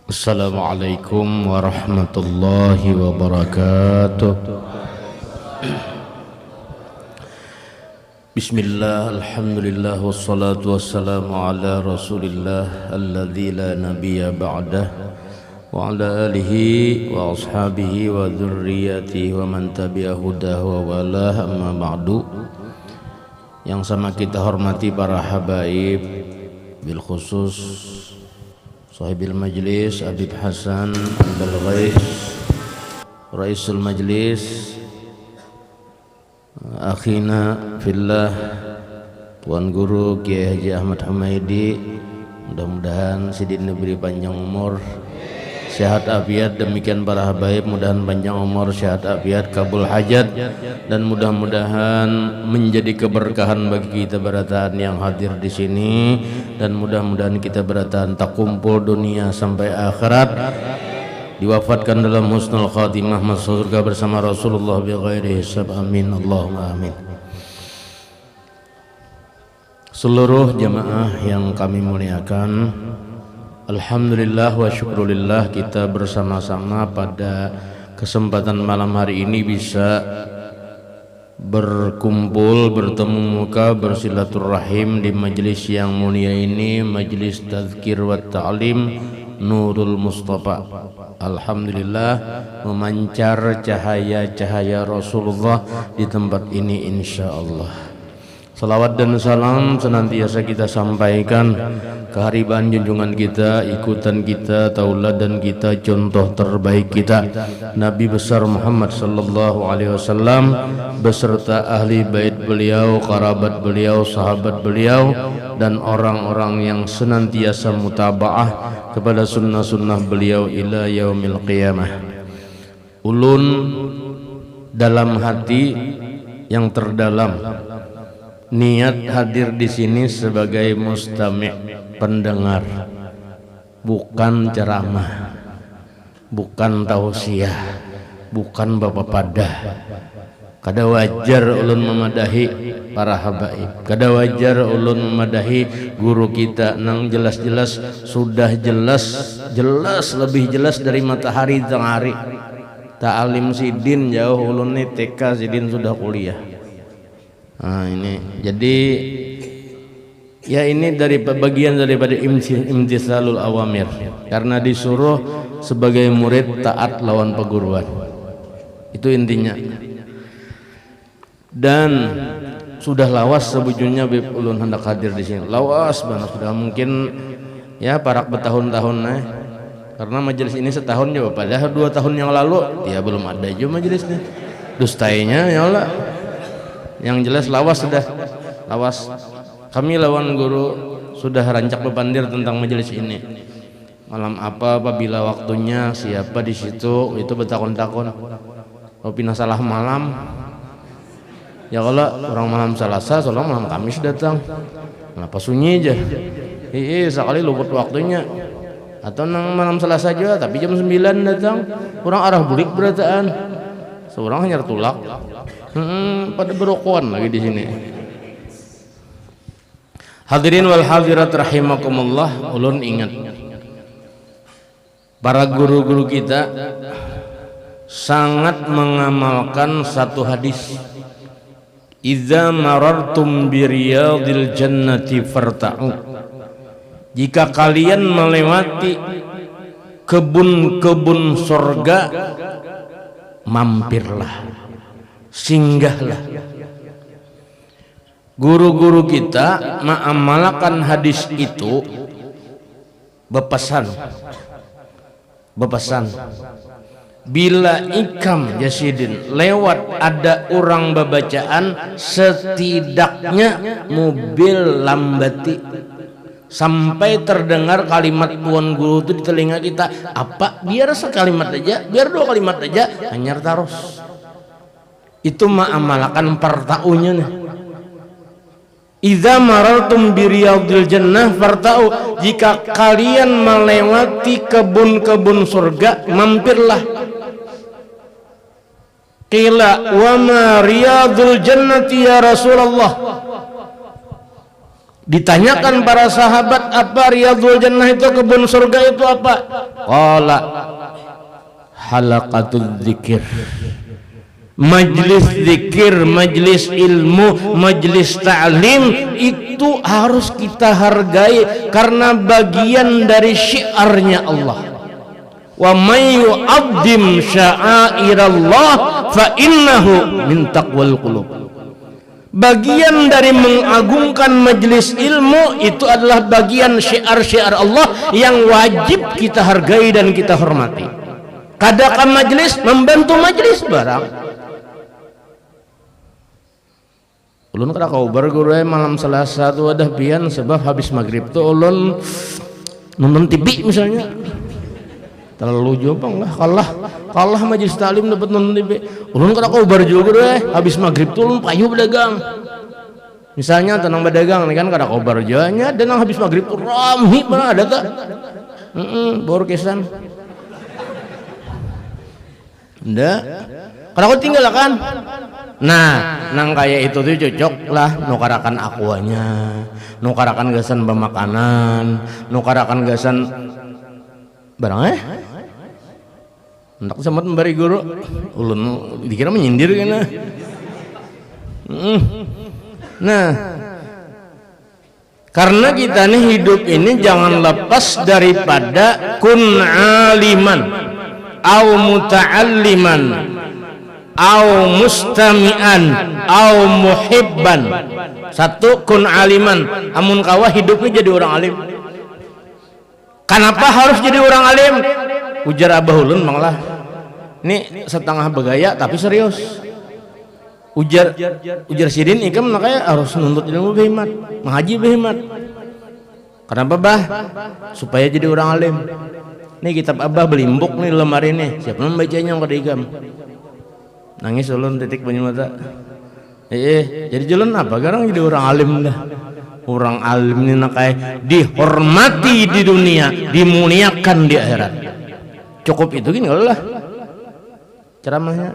Assalamualaikum warahmatullahi wabarakatuh. Bismillah, alhamdulillah, wassalatu wassalamu ala rasulillah alladzi la nabiyya ba'dah wa ala alihi wa ashabihi wa dzurriyyatihi wa man tabi'a hudahu wa walah, amma ba'du. Yang sama kita hormati para habaib, bil khusus Sahibil Majlis Habib Hasan Al-Ghais, Raisul Majlis, akhina fillah, Tuan Guru Kiai Haji Ahmad Humaidi. Mudah-mudahan Sidin diberi panjang umur, sehat afiat. Demikian para habaib, mudahan panjang umur, sehat afiat, kabul hajat, dan mudah-mudahan menjadi keberkahan bagi kita berataan yang hadir di sini, dan mudah-mudahan kita berataan tak kumpul dunia sampai akhirat, diwafatkan dalam husnul khatimah, masuk surga bersama Rasulullah bi ghairi hisab. Amin Allahumma amin. Seluruh jamaah yang kami muliakan, alhamdulillah wa syukrulillah, kita bersama-sama pada kesempatan malam hari ini bisa berkumpul, bertemu muka, bersilaturahim di majelis yang mulia ini, majelis tazkir wa ta'lim Nurul Mustafa. Alhamdulillah, memancar cahaya-cahaya Rasulullah di tempat ini insyaallah. Salawat dan salam senantiasa kita sampaikan keharibaan junjungan kita, ikutan kita, tauladan kita, contoh terbaik kita, Nabi besar Muhammad sallallahu alaihi wasallam beserta ahli bait beliau, kerabat beliau, sahabat beliau, dan orang-orang yang senantiasa mutabaah kepada sunnah-sunnah beliau ila yaumil qiyamah. Ulun dalam hati yang terdalam niat hadir di sini sebagai mustami', pendengar, bukan ceramah, bukan tausiah, bukan bapak padah. Kada wajar ulun memadahi para habaib, kada wajar ulun memadahi guru kita nang jelas-jelas sudah jelas lebih jelas dari matahari tengah hari. Ta'alim Sidin jauh, ulun ni TK, Sidin sudah kuliah. Nah ini jadi ya, ini dari bagian daripada imtithalul awamir, karena disuruh sebagai murid taat lawan perguruan, itu intinya. Dan sudah lawas sebujurnya bib ulun hendak hadir di sini, lawas banget sudah, mungkin ya parak bertahun-tahun karena majelis ini setahun juga, padahal 2 tahun yang lalu ya belum ada juga majelisnya, dustainya ya Allah. Yang jelas lawas sudah lawas. Kami lawan guru sudah rancak bepandir tentang majelis ini. Malam apa, apabila waktunya, siapa di situ, itu bertakon-takon. Kalau pindah salah malam, ya kalau orang malam Selasa, soalnya malam Kamis datang. Kenapa sunyi aja? Sekali luput waktunya. Atau nang malam Selasa aja, tapi jam 9 datang. Kurang arah bulik berataan. Seorang hanya tulak. Pada berokokan lagi di sini. Hadirin wal hadirat rahimakumullah, ulun ingat para guru-guru kita sangat mengamalkan satu hadis, idza marartum bi riyadil jannati farta'u, jika kalian melewati kebun-kebun surga, mampirlah, singgahlah. Guru-guru kita mengamalkan hadis itu, bepesan bila ikam jasidin lewat ada orang babacaan, setidaknya mobil lambati sampai terdengar kalimat tuan guru itu di telinga kita. Apa biar sekalimat aja, biar 2 kalimat aja, hanyar taros. Itu mengamalkan partaunya nih. Idza marartum bi riyadil jannah farta'u, jika kalian melewati kebun-kebun surga, mampirlah. Qila wa ma riyadul jannati ya Rasulullah, Ditanyakan para sahabat, apa riyadhul jannah itu, kebun surga itu apa? Qala halaqatul dzikir, majlis zikir, majlis ilmu, majlis ta'lim. Itu harus kita hargai karena bagian dari syiarnya Allah. Wa may yu'azzim sya'airallah fa innahu min taqwal qulub. Bagian dari mengagungkan majelis ilmu itu adalah bagian syiar-syiar Allah yang wajib kita hargai dan kita hormati. Kadakan majelis, membantu majelis barang. Ulun kada kaubar guru malam Selasa tu ada pian sebab habis maghrib tu ulun nonton TV misalnya. Terlalu jopang lah, kalah majelis taklim dapat nonton TV. Ulun kada kaubar juga deh, habis maghrib tuh ulun payu berdagang. Misalnya tenang berdagang nih kan kada kaubar janya, dan habis maghrib tuh ramai mana ada tak? Baru kesan. Nda, kada kau tinggal kan? Nah, nang kayak itu tuh cocok lah, nukarakan akuanya, nukarakan gasan bemakanan, nukarakan gasan barang hendak sempat memberi guru ulun dikira menyindir kan. Nah, karena kita nih hidup ini jangan lepas daripada kun aliman au muta'alliman au mustami'an au muhibban. Satu, kun aliman, amun kawa hidupnya jadi orang alim. Kenapa harus jadi orang alim? Ujar Abah Ulun manglah. Ini setengah begaya tapi serius. Ujar Sidin ikam makanya harus nuntut ilmu behemat, mengaji behemat. Kenapa bah? Supaya jadi orang alim. Nih kitab Abah belimbuk nih lemari nih. Siapa membacanya yang kada ikam? Nangis ulun titik banyu mata. Jadi jalan apa? Garang jadi orang alim dah. Orang alim ini nakai dihormati di dunia, dimuliakan di akhirat. Cukup itu gini lah ceramahnya.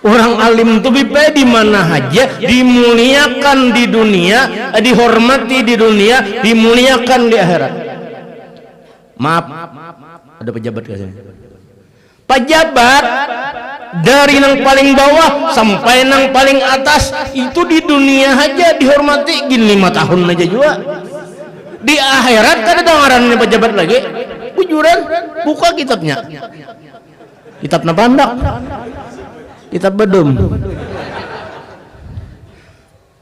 Orang alim itu bipa di mana aja dimuliakan di dunia, dihormati di dunia, dimuliakan di akhirat. Maaf, ada pejabat ke sini. Pejabat dari yang paling bawah sampai yang paling atas itu di dunia aja dihormati gini 5 tahun aja juga. Di akhirat kan ada ngarannya pejabat lagi. Bujuran, buka kitabnya. Kitab Napandak. Kitab Bedum.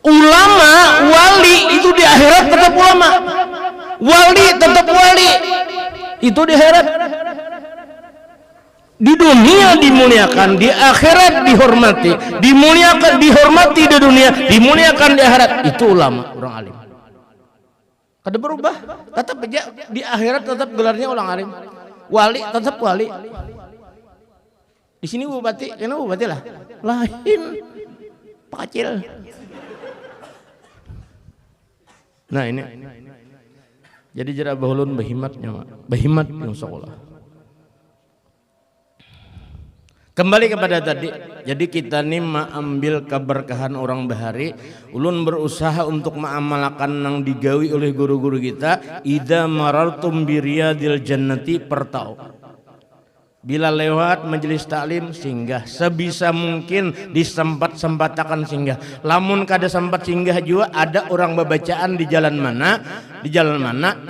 Ulama, wali itu di akhirat tetap ulama. Wali tetap wali. Itu di akhirat. Di dunia dimuliakan, di akhirat dihormati. Dimuliakan, dihormati di dunia, dimuliakan di akhirat. Itu ulama, orang alim. Kada berubah, tetap aja di akhirat tetap gelarnya orang alim. Wali tetap wali. Di sini bupati, kenapa bupati lah? Lain, Pak Kecil. Nah ini, jadi jera bahulun bahimatnya, bahimat yang sekolah. Kembali kepada tadi, jadi kita nih mengambil keberkahan orang bahari, ulun berusaha untuk mengamalkan yang digawi oleh guru-guru kita. Idza marartum biriyadil jannati pertau. Bila lewat majelis taklim singgah, sebisa mungkin disempat-sempatakan singgah. Lamun kada sempat singgah juga ada orang bacaan di jalan mana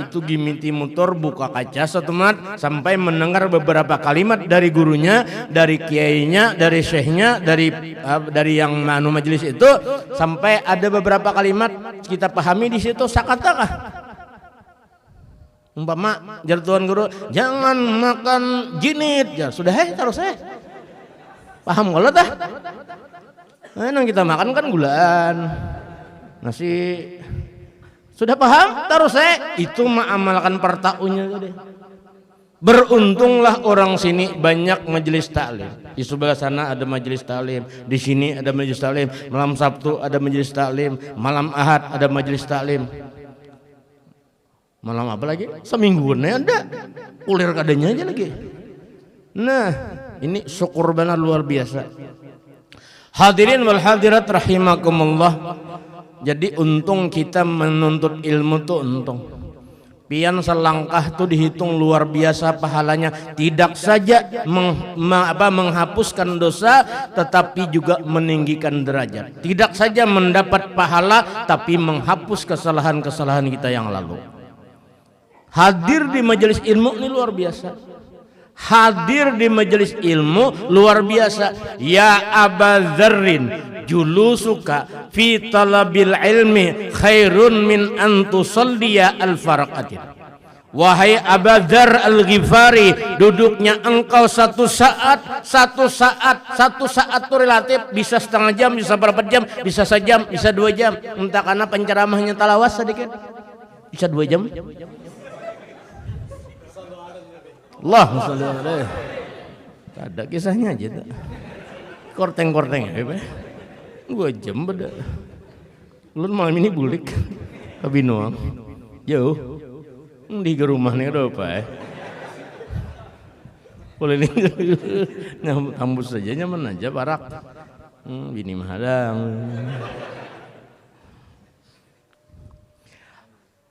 itu gimiti motor buka kaca setemat sampai mendengar beberapa kalimat dari gurunya, dari kiainya, dari syekhnya, dari yang manu majelis itu, sampai ada beberapa kalimat kita pahami di situ sakatakah. Umpama jar tuan guru jangan makan jinit, ya sudah terus paham kalau tah. Nah kita makan kan gulaan nasi, sudah paham terus itu mengamalkan pertaunya tadi. Beruntunglah orang sini banyak majelis taklim. Di sebelah sana ada majelis taklim, di sini ada majelis taklim, malam Sabtu ada majelis taklim, malam Ahad ada majelis taklim. Malam apa lagi? Semingguannya ada. Ulir kadanya aja lagi. Nah, ini syukur benar luar biasa. Hadirin wal hadirat rahimakumullah. Jadi untung kita menuntut ilmu tuh untung. Pian selangkah tuh dihitung luar biasa pahalanya. Tidak saja menghapuskan dosa, tetapi juga meninggikan derajat. Tidak saja mendapat pahala, tapi menghapus kesalahan-kesalahan kita yang lalu. Hadir di majelis ilmu ini luar biasa. Hadir di majelis ilmu luar biasa. Ya Aba Dzarrin, julusuka fi talabil ilmi khairun min an tusalliya al-faraqatin. Wahai Aba Dzar Al-Ghifari, duduknya engkau satu saat itu relatif, bisa setengah jam, bisa berapa jam, bisa sejam, bisa 2 jam. Entah karena penceramahnya talawas sedikit, bisa 2 jam. Allah masallah. Ada kisahnya aja tuh. Korteng-korteng ya, 2 jam beda. Ulun malam ini bulik ke Binuang. Jauh. Di rumah nih ada apa ya? Boleh nih. Hambus saja nyaman aja barak. Bini mahadang.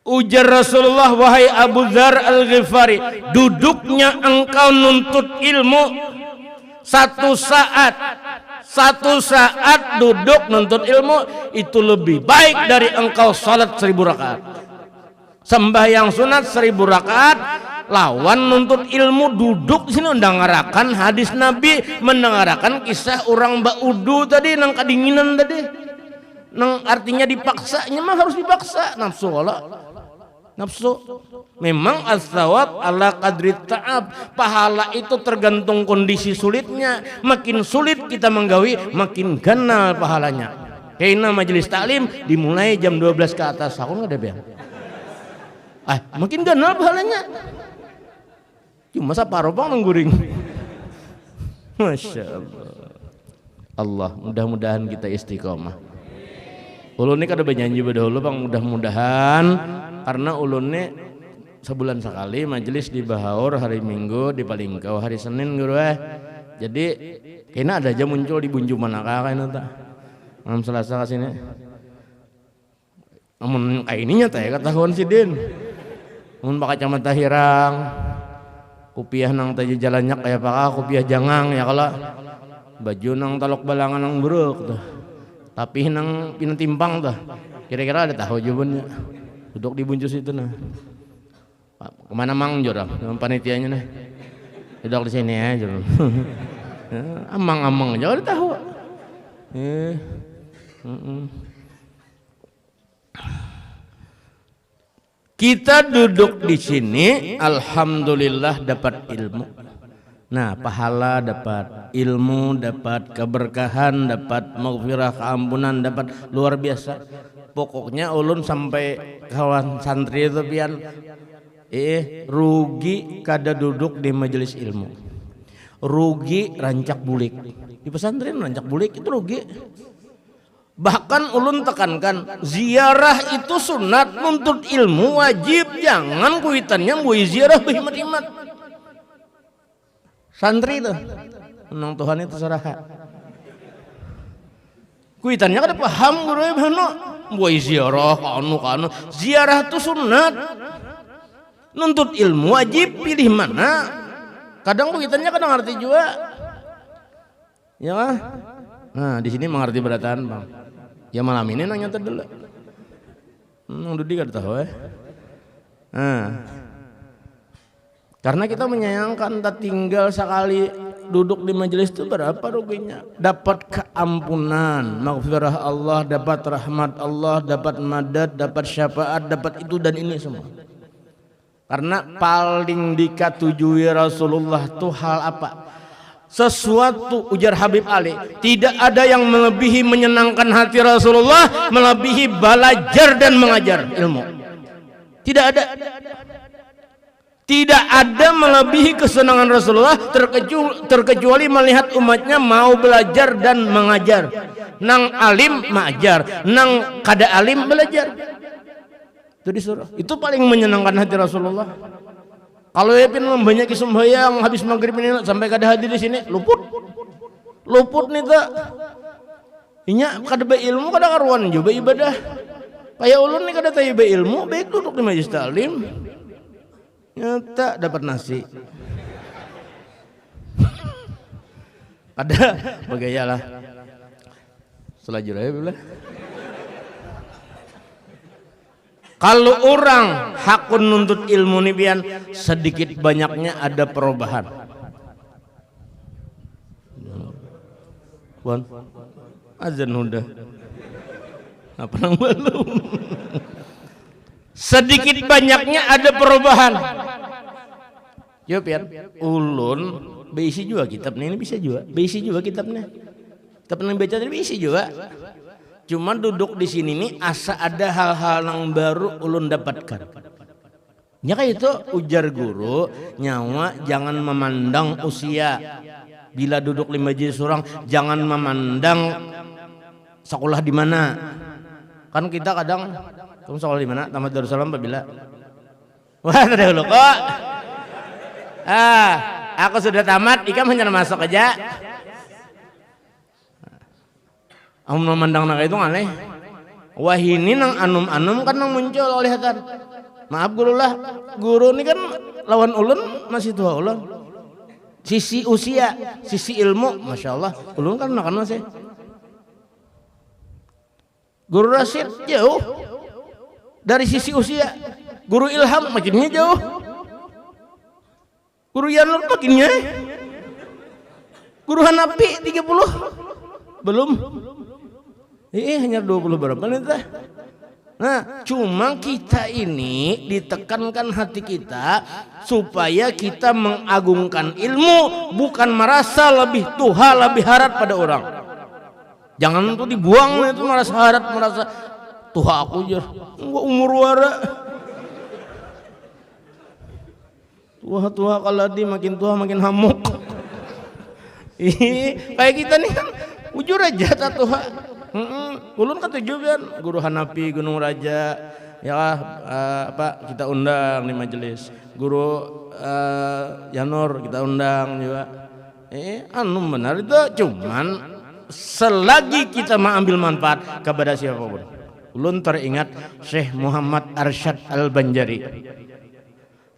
Ujar Rasulullah, wahai Abu Dzar Al-Ghifari, duduknya engkau nuntut ilmu satu saat duduk nuntut ilmu itu lebih baik dari engkau salat 1000 rakaat. Sembahyang sunat 1000 rakaat lawan nuntut ilmu duduk di sini mendengarkan hadis Nabi, mendengarkan kisah orang baudu tadi nang kedinginan tadi. Nang artinya dipaksanya mah harus dipaksa nafsu nafsu. Memang as-sawab ala qadri ta'ab, pahala itu tergantung kondisi sulitnya. Makin sulit kita menggawi, makin ganal pahalanya. Karena majelis taklim dimulai jam 12 ke atas, aku nggak ada biang. Makin ganal pahalanya. Cuma separuh bang mengguring. Masya Allah. Mudah-mudahan kita istiqomah. Ulun ini kada berjanji berdahulu bang, mudah-mudahan karena ulun ini sebulan sekali majelis di Bahaur hari Minggu, di Palingkau hari Senin guru Jadi kena ada aja muncul di Bunju Manakah kayaknya tak. Malam Selasa ke sini. Namun kayak ininya teh ketahuan si Din. Namun pakai kacamata hirang. Kupiah nang tadi jalannya kayak pakah, kupiah jangang ya kalau baju nang talok balangan nang buruk tuh. Tapi nang pinentimpang tuh. Kira-kira ada tahu jawabannya. Duduk di Bunju situ nah. Kemana mang jorang dengan panitianya nih? Duduk di sini aja. Amang-amang aja udah tahu. Kita duduk di sini, alhamdulillah dapat ilmu. Nah, pahala dapat, ilmu dapat, keberkahan dapat, maghfirah, keampunan dapat, luar biasa. Pokoknya ulun sampai kawan santri itu pian rugi kada duduk di majelis ilmu. Rugi rancak bulik. Di pesantren rancak bulik itu rugi. Bahkan ulun tekankan ziarah itu sunat, nuntut ilmu wajib, jangan kuitannya buat ziarah berhimat-himat. Santri itu menang Tuhan itu seraha. Kuitannya kada paham guru bano buat ziarah kanu. Ziarah itu sunat, nuntut ilmu wajib, pilih mana. Kadang kuitannya kadang ngerti juga. Ya kan? Nah di sini mengerti berataan bang. Ya malam ini nanya dulu. Dudi kada tahu karena kita menyayangkan tak tinggal sekali duduk di majelis itu berapa ruginya? Dapat keampunan, maghfirah Allah, dapat rahmat Allah, dapat madad, dapat syafaat, dapat itu dan ini semua. Karena paling dikatujui Rasulullah itu hal apa? Sesuatu, ujar Habib Ali, tidak ada yang melebihi menyenangkan hati Rasulullah melebihi belajar dan mengajar ilmu. Tidak ada. Tidak ada melebihi kesenangan Rasulullah terkecuali melihat umatnya mau belajar dan mengajar. Nang alim mengajar, nang kada alim belajar. Itu disuruh. Itu paling menyenangkan hati Rasulullah. Kalau ya pin banyak sembahyang habis maghrib ini sampai kada hadir di sini luput nih tak. Inya kada ilmu kada karuan juga ibadah. Kayak ulun nih kada tahu ilmu, baik duduk di majelis taklim. Nyata dapat nasi. Ada bagayalah. Selanjutnya bila. Kalau orang hakun nuntut ilmu nih pian, sedikit banyaknya ada perubahan. Wan, azan udah. Apa nang belum? Sedikit banyaknya ada perubahan. Yo pian, ulun beisi juga kitab ini bisa juga, beisi juga kitabnya. Kitab yang baca tadi beisi juga. Cuma duduk di sini nih asa ada hal-hal yang baru ulun dapatkan. Ya kayak itu ujar guru, nyawa jangan memandang usia. Bila duduk di majelis orang jangan memandang sekolah di mana. Kan kita kadang kamu sekolah di mana? Tamat Darussalam bila? Wah, dahulu kok. Aku sudah tamat, ikam hanya masuk aja. Aku memandang nak itu aneh. Wah ini nang anum-anum kan nang muncul oleh hatan. Maaf guru lah, guru ini kan lawan ulun masih tua ulun. Sisi usia, sisi ilmu, masya Allah, ulun kan nak masih. Guru Rasid jauh dari sisi usia, guru Ilham makinnya jauh, guru Yanur makinnya, guru Hanafi 30 belum. Hanya 20 berapa nih teh? Nah, cuma kita ini ditekankan hati kita supaya kita mengagungkan ilmu, bukan merasa lebih tuha, lebih harat pada orang. Jangan tuh dibuang itu merasa harat, merasa tuha aku aja, gua umur wara. Tua-tua kaladi makin tua makin hamuk. Kayak kita nih kan ujur aja tatuha. Ulun kan tujuh kan guru Hanafi Gunung Raja ya apa kita undang di majelis guru Yanur kita undang juga anu benar itu cuman selagi kita mengambil manfaat kepada siapapun. Ulun teringat Syekh Muhammad Arsyad Al-Banjari.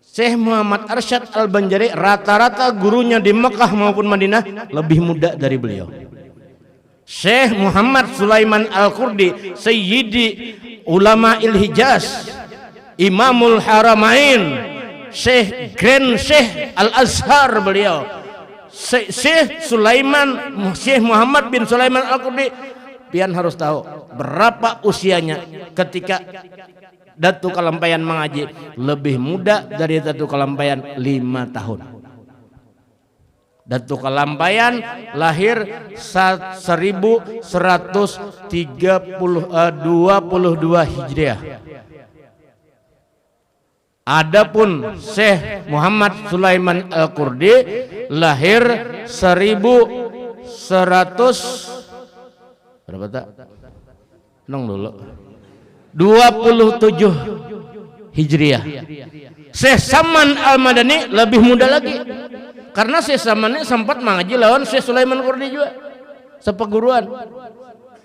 Syekh Muhammad Arsyad Al-Banjari rata-rata gurunya di Mekah maupun Madinah lebih muda dari beliau. Syekh Muhammad Sulaiman Al-Qurdi Sayyidi Ulama Il-Hijaz Imamul Haramain Syekh Grand Syekh Al-Azhar beliau Syekh Muhammad bin Sulaiman Al-Qurdi. Pian harus tahu berapa usianya ketika Datu Kalampayan mengaji, lebih muda dari Datu Kalampayan 5 tahun. Datu Kalampayan lahir 1122 Hijriah. Adapun Syekh Muhammad Sulaiman Al-Qurdi lahir 1100 berapa tak? Nong dulu 27 Hijriah. Syekh Saman Al-Madani lebih muda lagi. Karena Syekh Saman ini sempat mengaji lawan Syekh Sulaiman Qurdi juga sepeguruan.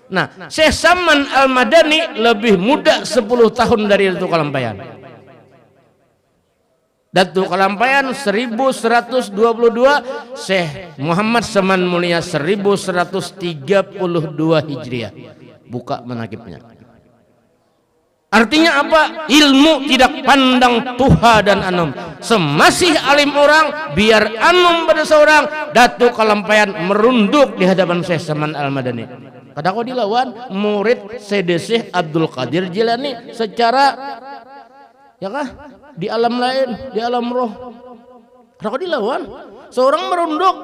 Nah, Syekh Saman Al-Madani lebih muda 10 tahun dari Datu Kalampayan. Datu Kalampayan 1122, Syekh Muhammad Saman Mulia 1132 Hijriah. Buka manakibnya. Artinya apa? Ilmu tidak pandang tuha dan anum. Semasih alim orang, biar anum pada seorang, Datu Kalampayan merunduk di hadapan Syekh Saman Al-Madani. Kadang kau dilawan murid Syekh Abdul Qadir Jilani secara ya kah? Di alam lain, di alam roh. Kadang kau dilawan seorang merunduk.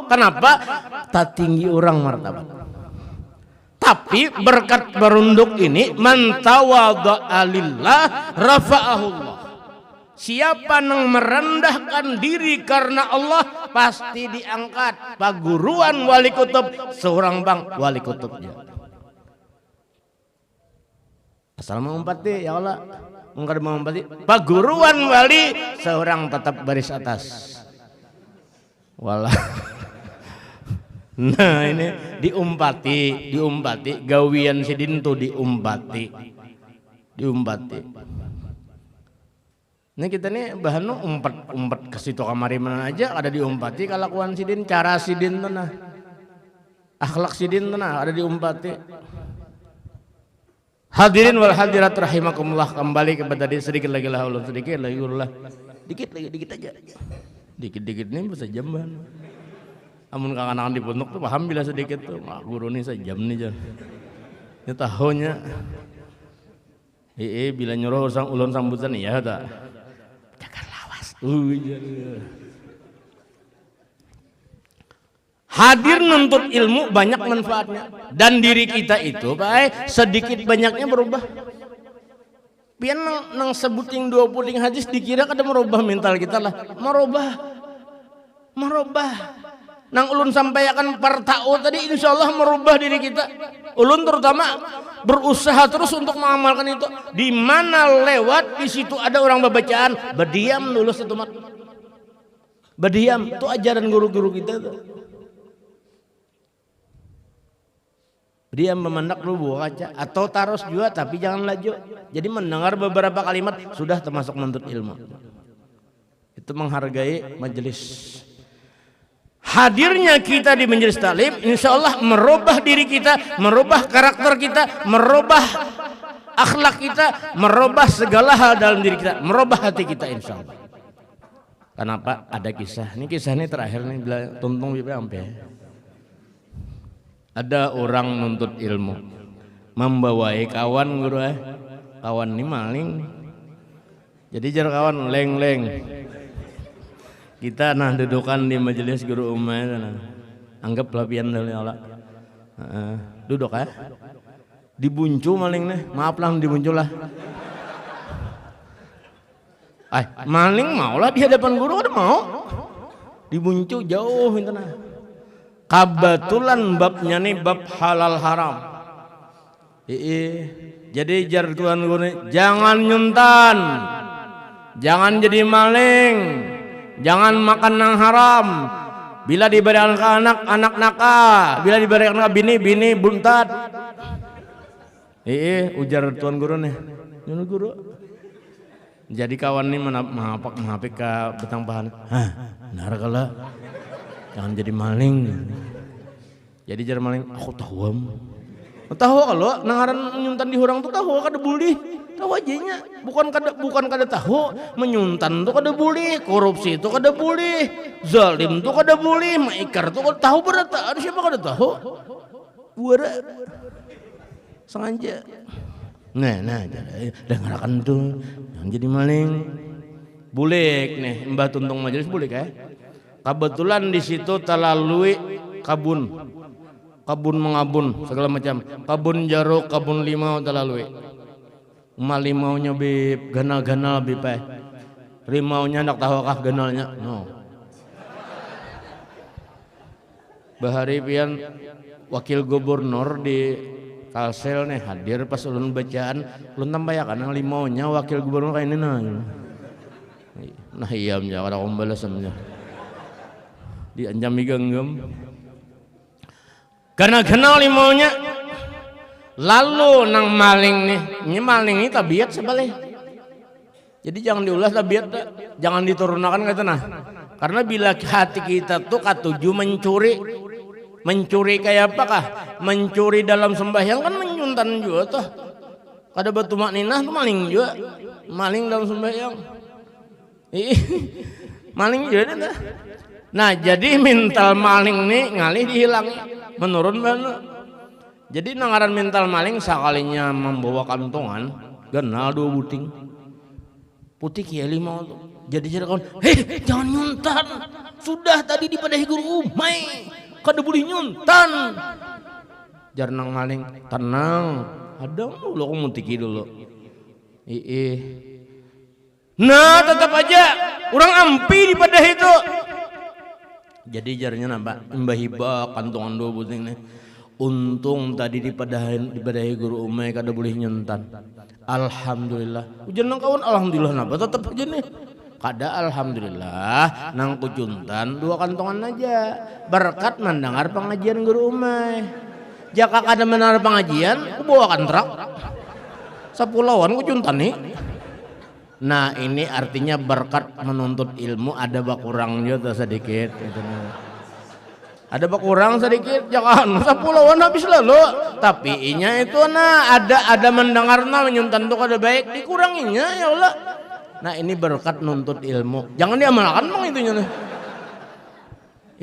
Kenapa? Tak tinggi orang martabat. Tapi berkat merunduk ini man tawadha'a lillah rafa'ahullah. Siapa yang merendahkan diri karena Allah pasti diangkat. Paguruan wali kutub seorang bang wali kutubnya. Asal mengumpati ya Allah. Mengkar mengumpati paguruan wali seorang tetap baris atas. Walah. Nah ini diumpati gawian sidin tuh diumpati. diumpati. Ini kita nih bahan umpat ke situ kamari mana aja ada diumpati kalakuan sidin, cara sidin tenah, akhlak sidin tenah ada diumpati. Hadirin wal hadirat rahimakumullah, kembali kepada diri sedikit lagi lah, sedikit lagi ulah, dikit aja, dikit nih bisa jamban. Amun kangen-kangen di pondok tuh paham bila sedikit tuh, guru nih sejam nih jan. Ini tahunya, bila nyuruh ulun sambutan ya tak. Hadir nuntut ilmu banyak manfaatnya dan diri kita itu Pak sedikit banyaknya berubah. Pian nang sebuting 20 hadis dikira kada merubah mental kita lah, merubah. Nang ulun sampaikan partau tadi insyaallah merubah diri kita. Ulun terutama berusaha terus untuk mengamalkan itu. Di mana lewat di situ ada orang bacaan, berdiam dulu satu mat. Berdiam itu ajaran guru-guru kita tuh. Berdiam memandak dulu buah kaca atau taros juga tapi jangan laju. Jadi mendengar beberapa kalimat sudah termasuk menuntut ilmu. Itu menghargai majelis. Hadirnya kita di majelis taklim insya Allah merubah diri kita, merubah karakter kita, merubah akhlak kita, merubah segala hal dalam diri kita, merubah hati kita insya Allah. Kenapa? Ada kisah. Ini kisah ini terakhir nih, bila tuntung sampai. Ada orang nuntut ilmu, membawai kawan guru kawan ini maling. Jadi jar kawan leng. Kita dudukan di majelis guru umay, anggap lapian dari Allah. Duduk dibuncu maling nih, maaf lah dibuncu lah. Maling maulah di hadapan guru ada mau, dibuncu jauh itu nah. Kebetulan babnya nih bab halal haram. Jadi jar tuan guru jangan nyuntan, jangan jadi maling. Jangan makan yang haram. Bila diberikan ke anak nakal. Bila diberikan ke bini buntat. Ujar tuan guru nih. Tuan guru. Jadi kawan nih mahapik ke betang pahan. Benar kala. Jangan jadi maling. Jadi jar maling. Aku tahu kalau nangaran nyuntan di hurang tuh tahu kada boleh. Tahu ajanya, bukan kada tahu, menyuntan tuh kada boleh, korupsi itu kada boleh, zalim tuh kada boleh, maikar tuh kada tahu berata, ada siapa kada tahu? Buara, sengaja. Nah, dengarkan tuh, yang jadi maling, boleh nih, mbah tuntung majelis boleh Kebetulan di situ terlalui kabun mengabun segala macam, kabun jaruk, kabun limau terlalui. Limaunya bib ganal bib rimaunya nak tahu kah ganalnya no. Bahari pian wakil gubernur di Kalsel nih hadir pas ulun bacaan ulun tambayakan limaunya wakil gubernur kayak ini nah iya menjawab ada pembalasannya dianjami genggam karena kenal limaunya. Lalu nang maling ini maling ini tabiat sebalik. Jadi jangan diulas tabiat, jangan diturunkan kata nah. Karena bila hati kita tuh katuju mencuri kayak apakah? Mencuri dalam sembahyang kan menyuntan juga tuh. Kada batu makninah tuh maling juga, maling dalam sembahyang. Maling juga dah. Nah jadi mental maling nih ngalih dihilangi, menurun banget. Jadi nangaran mental maling sekalinya membawa kantongan genal 2 buting putih kia 5 jadi kawan jangan nyuntan sudah tadi dipadahi guru umay kada boleh nyuntan jar nang maling tenang ada dulu aku mutiki dulu nah tetap aja orang ampi dipadahi itu jadi jarnya nambah imbah kantongan 2 buting nih. Untung tadi dipadahi guru umay kada boleh nyuntan. Alhamdulillah. Ujian nang kawan alhamdulillah napa tetep aja nih. Kada alhamdulillah nang kujuntan 2 kantongan aja. Berkat mendengar pengajian guru umay. Jika kada mendengar pengajian, ku bawakan truk. Sapulauan ku cuntani. Nah ini artinya berkat menuntut ilmu ada bakurang juga sedikit gitu. Ada bakurang sedikit jangan sapulauan habis lalu tapi inya itu ada mendengar menyuntan tuh kada baik dikuranginya ya Allah. Nah ini berkat nuntut ilmu jangan diamalkan bang itunya nih.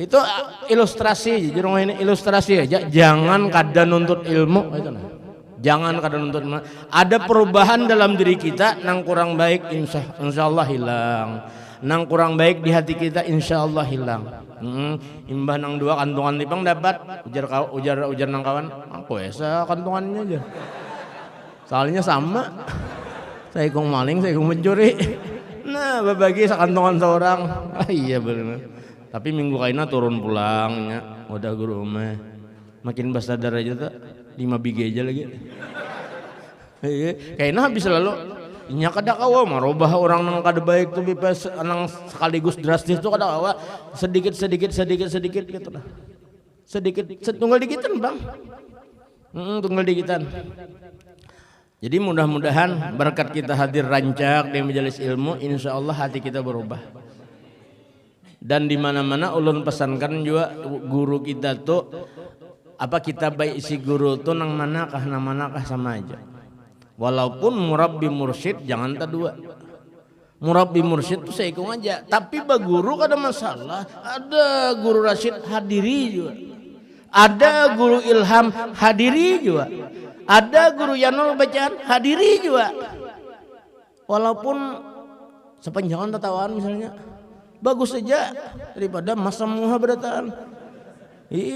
Itu ilustrasi jadi ini ilustrasi aja jangan kada nuntut ilmu itu nah. Jangan kada nuntut ilmu. Ada perubahan dalam diri kita nang kurang baik insya Allah hilang. Nang kurang baik di hati kita insya Allah hilang. Imbah nang dua kantungan lipang dapat ujar nang kawan aku esa kantungannya aja. Soalnya sama. Saya kong maling, saya kong mencuri. Nah berbagi sekantungan seorang. Iya benar. Tapi minggu kaina turun pulangnya. Udah guru umeh. Makin basadar aja tuh 5 biji aja lagi. Kaina habis lalu. Nya kada kawa marobah orang nang kada baik tuh bipes nang sekaligus drastis tuh kada kawa sedikit gitu lah. Sedikit tunggal dikitan bang. Tunggal dikitan. Jadi mudah-mudahan berkat kita hadir rancak di majelis ilmu insya Allah hati kita berubah. Dan di mana-mana ulun pesankan juga guru kita tuh apa kita baik isi guru tuh nang manakah sama aja. Walaupun murabbi mursyid jangan tadua. Murabbi mursyid tuh seikung aja. Tapi baguru kada masalah. Ada guru rasyid hadiri juga. Ada guru ilham hadiri juga. Ada guru yanul bacaan hadiri juga. Walaupun sepanjangan tatawaan misalnya bagus saja daripada masa muha berataan.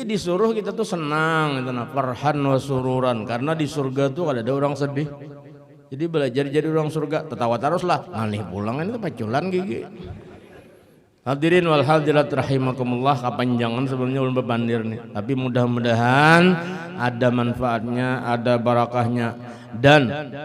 Disuruh kita tuh senang gitu nah, farhan wa sururan karena di surga tuh ada orang sedih. Jadi belajar jadi orang surga, tertawa teruslah. Malih pulang ini paculan gigi. Hadirin wal hadirat rahimakumullah, kepanjangan sebenarnya ulun bebandir nih. Tapi mudah-mudahan ada manfaatnya, ada barakahnya dan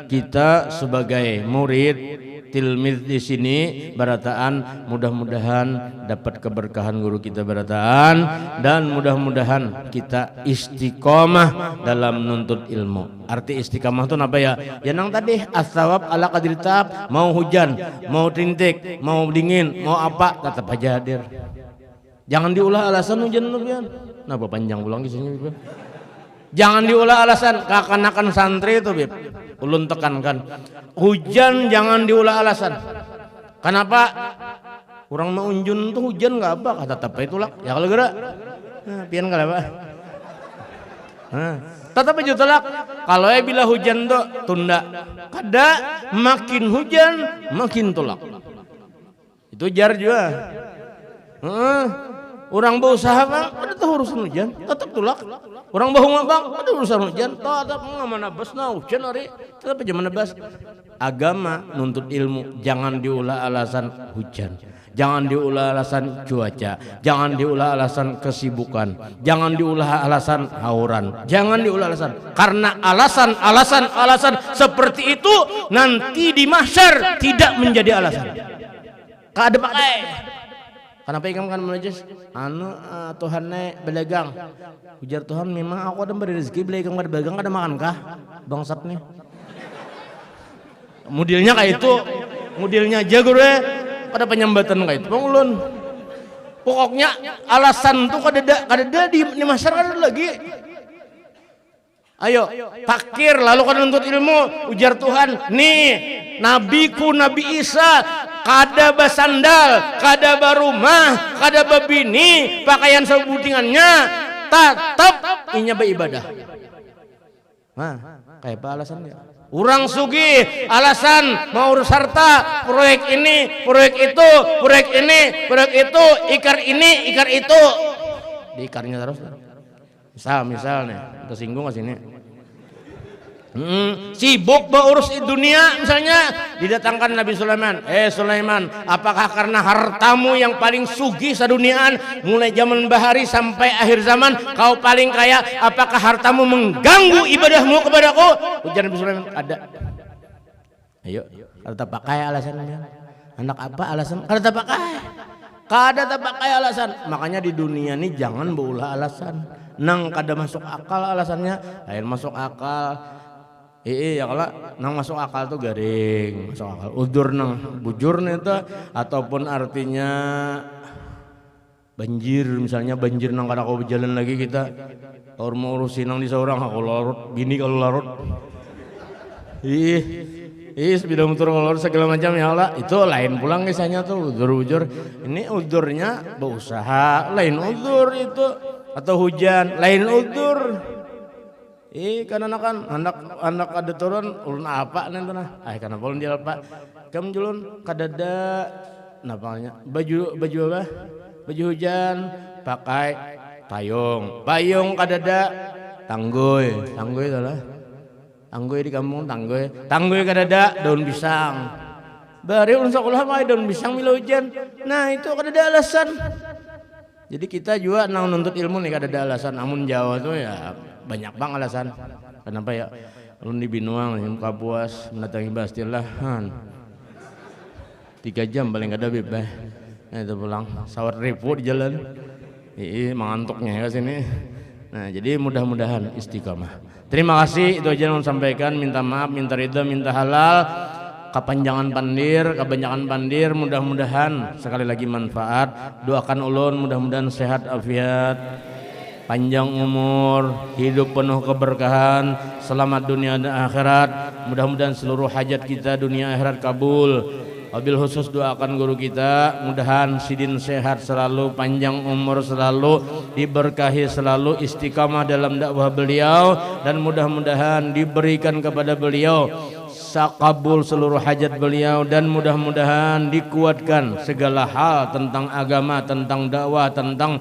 kita sebagai murid tilmid di sini barataan mudah-mudahan dapat keberkahan guru kita barataan dan mudah-mudahan kita istiqomah dalam nuntut ilmu. Arti istiqomah itu apa ya? Ya nang tadi as-sawab ala qadri ta'ab, mau hujan, mau rintik, mau dingin, mau apa tetap aja hadir. Jangan diulah alasan hujan lebihan. Napa panjang pulang kisahnya Bib? Jangan diulah alasan kakanakan santri itu Bib. Ulun tekankan hujan jangan diulah alasan. Kenapa? Orang mau unjun tuh hujan nggak apa kata tapi itulah ya kalau gerak pian kalau apa tetap aja tolak kalau bila hujan tuh tunda kada makin hujan makin tolak itu jar juga orang berusaha bang ada tuh urusan hujan tetap tolak orang bahu bang ada urusan hujan tetap mana bas nah hujan hari tetap aja mana bas. Agama nuntut ilmu jangan diulah alasan hujan, jangan diulah alasan cuaca, jangan diulah alasan kesibukan, jangan diulah alasan hauran, jangan diulah alasan karena alasan seperti itu nanti di mahsyar tidak menjadi alasan. Kada pakai. Kenapa ikam kan menajis? Tuhan belegang. Ujar Tuhan memang aku ada beri rezeki belegang kada belegang kada makankah bangsat nih. Modelnya kayak itu, modelnya aja gue ada penyambatan kayak itu bang ulun. Pokoknya alasan tuh kada di masyarakat lagi. Ayo takir lalu kada nuntut ilmu. Ujar Tuhan nih nabiku Nabi Isa kada basandal, kada barumah, kada babini, pakaian sebutingannya tetap inya beribadah. Nah kayak apa alasannya? Orang sugi alasan mau urus harta, proyek ini, proyek itu, proyek ini, proyek itu, ikar ini, ikar itu. Di ikarnya terus. Misalnya, tersinggung ke sini. Sibuk beurus dunia misalnya didatangkan Nabi Sulaiman. Sulaiman, apakah karena hartamu yang paling sugih seduniaan mulai zaman bahari sampai akhir zaman kau paling kaya, apakah hartamu mengganggu ibadahmu kepadaku? Ujar Nabi Sulaiman, ada. Ayo, kada pakai alasannya. Anak apa alasan? Kada pakai. Kada pakai alasan. Makanya di dunia ini jangan berulah alasan. Nang kada masuk akal alasannya, lain masuk akal. Ya kalau nang masuk akal tuh garing, masuk akal. Udur nang bujur nih tuh, ataupun artinya banjir, misalnya banjir nang kada kau berjalan lagi kita, orang mau urusin nang di seorang aku larut, bini kalau larut, sepeda motor kalau larut segala macam ya Allah, itu lain pulang kisahnya tuh udur. Ini udurnya berusaha, lain udur itu, atau hujan, lain udur. Karena kan anak ada turun ulun apa nanti nah, karena polon dia apa, kamu julun kadada, napalnya baju apa, baju hujan pakai payung kadada, tanggoy itulah, tanggoy di kampung tanggoy kadada daun pisang, bari ulun sekolah mah daun pisang mila hujan, nah itu kadada alasan. Jadi kita juga nang nuntut ilmu nih kadada alasan, namun Jawa tuh ya banyak bang alasan. Kenapa ya? Ulun di Binuang, yang Kapuas mendatangi Bastilahan 3 jam paling kada bebas. Nah itu pulang, sawat repo di jalan. Mengantuknya ke sini. Nah jadi mudah-mudahan istiqamah. Terima kasih, itu aja yang sampaikan. Minta maaf, minta ridha, minta halal. Kepanjangan pandir, mudah-mudahan sekali lagi manfaat. Doakan ulun mudah-mudahan sehat afiat, panjang umur, hidup penuh keberkahan, selamat dunia dan akhirat. Mudah-mudahan seluruh hajat kita dunia akhirat kabul. Wabil khusus doakan guru kita, mudahan sidin sehat selalu, panjang umur selalu, diberkahi selalu, istiqamah dalam dakwah beliau, dan mudah-mudahan diberikan kepada beliau sakabul seluruh hajat beliau, dan mudah-mudahan dikuatkan segala hal tentang agama, tentang dakwah, tentang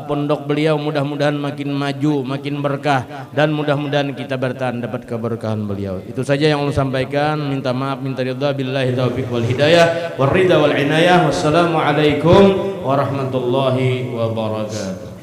pondok beliau, mudah-mudahan makin maju, makin berkah, dan mudah-mudahan kita bertahan dapat keberkahan beliau. Itu saja yang saya sampaikan. Minta maaf, minta ridha, billahi taufiq wal hidayah, war ridha wal inayah. Wassalamualaikum warahmatullahi wabarakatuh.